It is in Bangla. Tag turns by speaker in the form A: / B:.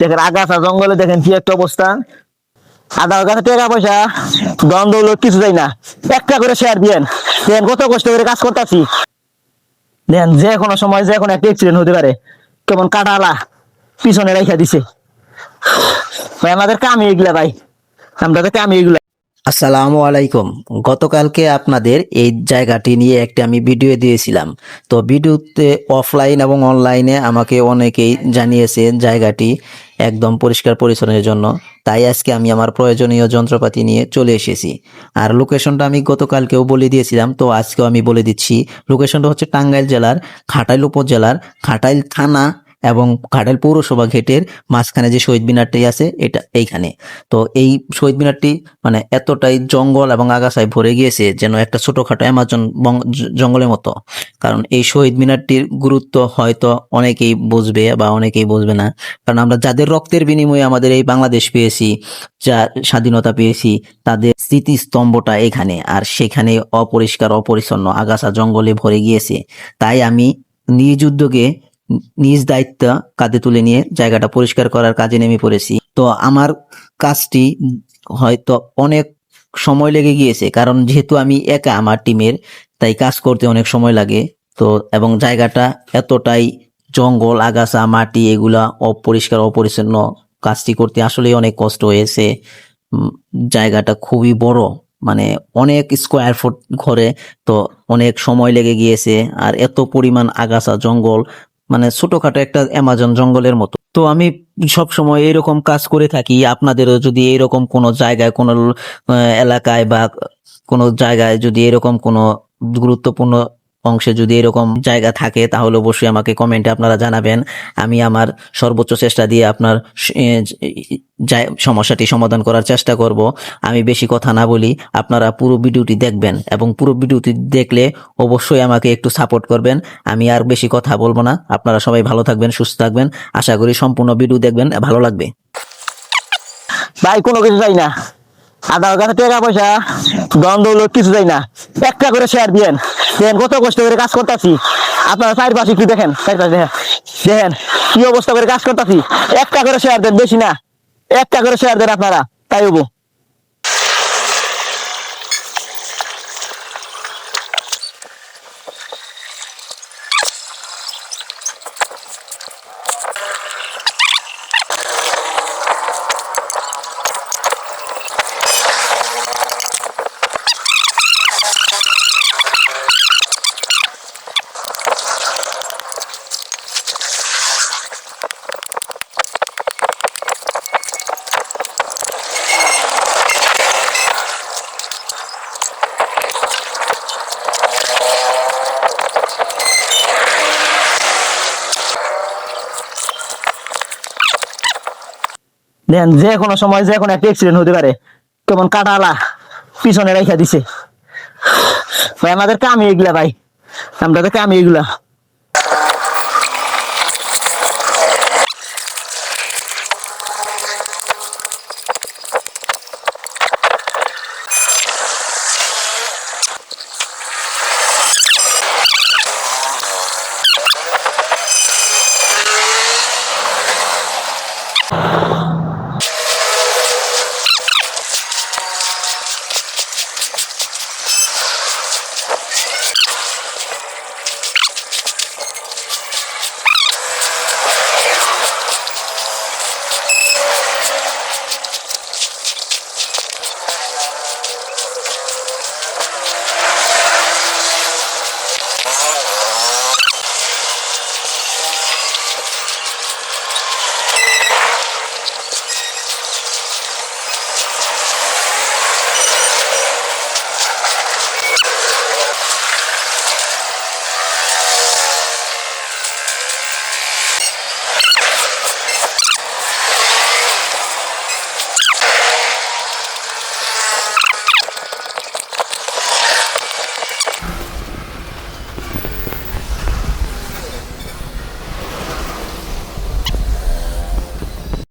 A: দেখেন আগাছা জঙ্গলে দেখেন কি একটা অবস্থা। আদার কাছে টাকা পয়সা দ্বন্দ্ব হলো কিছু যাই না, একটা করে শেয়ার দিয়েন। দেখেন কত কষ্ট করে কাজ করতেছি, দেখেন যে কোনো সময় যে কোনো একটা অ্যাক্সিডেন্ট হতে পারে। কেমন কাটালা পিছনে রেখা দিছে ভাই, আমাদের কামই এগুলা ভাই, আমরা তো কামই এগুলা।
B: আসসালামু আলাইকুম। গতকালকে আপনাদের এই জায়গাটি নিয়ে একটা আমি ভিডিও দিয়েছিলাম। তো ভিডিওতে অফলাইন এবং অনলাইনে আমাকে অনেকেই জানিয়েছে জায়গাটি একদম পরিষ্কার পরিচ্ছন্নের জন্য। তাই আজকে আমি আমার প্রয়োজনীয় যন্ত্রপাতি নিয়ে চলে এসেছি। আর লোকেশনটা আমি গতকালকেও বলে দিয়েছিলাম, তো আজকেও আমি বলে দিচ্ছি। লোকেশনটা হচ্ছে টাঙ্গাইল জেলার ঘাটাইল উপজেলার ঘাটাইল থানা এবং ঘাটাইল পৌরসভা গেটের মাঝখানে যে শহীদ মিনারটি আছে এটা এইখানে। তো এই শহীদ মিনারটি মানে এতটাই জঙ্গল এবং আগাছায় ভরে গিয়েছে যেন একটা ছোটখাটো অ্যামাজন জঙ্গলের মতো। কারণ এই শহীদ মিনারটির গুরুত্ব হয়তো অনেকেই বুঝবে বা অনেকেই বুঝবে না। কারণ আমরা যাদের রক্তের বিনিময়ে আমাদের এই বাংলাদেশ পেয়েছি, যা স্বাধীনতা পেয়েছি, তাদের স্মৃতিস্তম্ভটা এখানে, আর সেখানে অপরিষ্কার অপরিচ্ছন্ন আগাছা জঙ্গলে ভরে গিয়েছে। তাই আমি নিজ উদ্যোগে নিজ দায়িত্ব কাঁধে তুলে নিয়ে জায়গাটা পরিষ্কার করার কাজে নেমে পড়েছি। তো আমার কাজটি হয়তো অনেক সময় লেগে গিয়েছে, কারণ যেহেতু আমি একা আমার টিমের, তাই কাজ করতে অনেক সময় লাগে। তো এবং জায়গাটা এতটাই জঙ্গল আগাছা মাটি এগুলা অপরিষ্কার অপরিচ্ছন্ন, কাজটি করতে আসলেই অনেক কষ্ট হয়েছে। জায়গাটা খুবই বড়, মানে অনেক স্কোয়ার ফুট ঘরে, তো অনেক সময় লেগে গিয়েছে। আর এত পরিমাণ আগাছা জঙ্গল, মানে ছোটখাটো একটা অ্যামাজন জঙ্গলের মতো। তো আমি সব সময় এরকম কাজ করে থাকি। আপনাদেরও যদি এরকম কোনো জায়গায় কোনো এলাকায় বা কোনো জায়গায় যদি এরকম কোনো গুরুত্বপূর্ণ অংশে যদি এরকম জায়গা থাকে, তাহলে অবশ্যই আমাকে কমেন্টে আপনারা জানাবেন। আমি আমার সর্বোচ্চ চেষ্টা দিয়ে আপনার সমস্যাটি সমাধান করার চেষ্টা করব। আমি বেশি কথা না বলি, আপনারা পুরো ভিডিওটি দেখবেন এবং পুরো ভিডিওটি দেখলে অবশ্যই আমাকে একটু সাপোর্ট করবেন। আমি আর বেশি কথা বলবো না। আপনারা সবাই ভালো থাকবেন, সুস্থ থাকবেন। আশা করি সম্পূর্ণ ভিডিও দেখবেন, ভালো লাগবে।
A: ভাই কোনো কিছু চাই না, আদার কাছে টাকা পয়সা দ্বন্দ্ব হলো কিছু চাই না, একটা করে শেয়ার দিয়েন। দেখেন কত কষ্ট করে কাজ করতেছি, আপনারা চারপাশে কি দেখেন, চারপাশে দেখেন, দেখেন কি অবস্থা করে কাজ করতেছি। একটা করে শেয়ার দেন, বেশি না, একটা করে শেয়ার দেন আপনারা, তাই হবো। দেখেন যে কোনো সময় যে কোনো একটা অ্যাক্সিডেন্ট হতে পারে। কেমন কাটালা পিছনে রেখা দিছে ভাই, আমাদের কামই এগুলা ভাই, আমরা তো কামই এগুলা।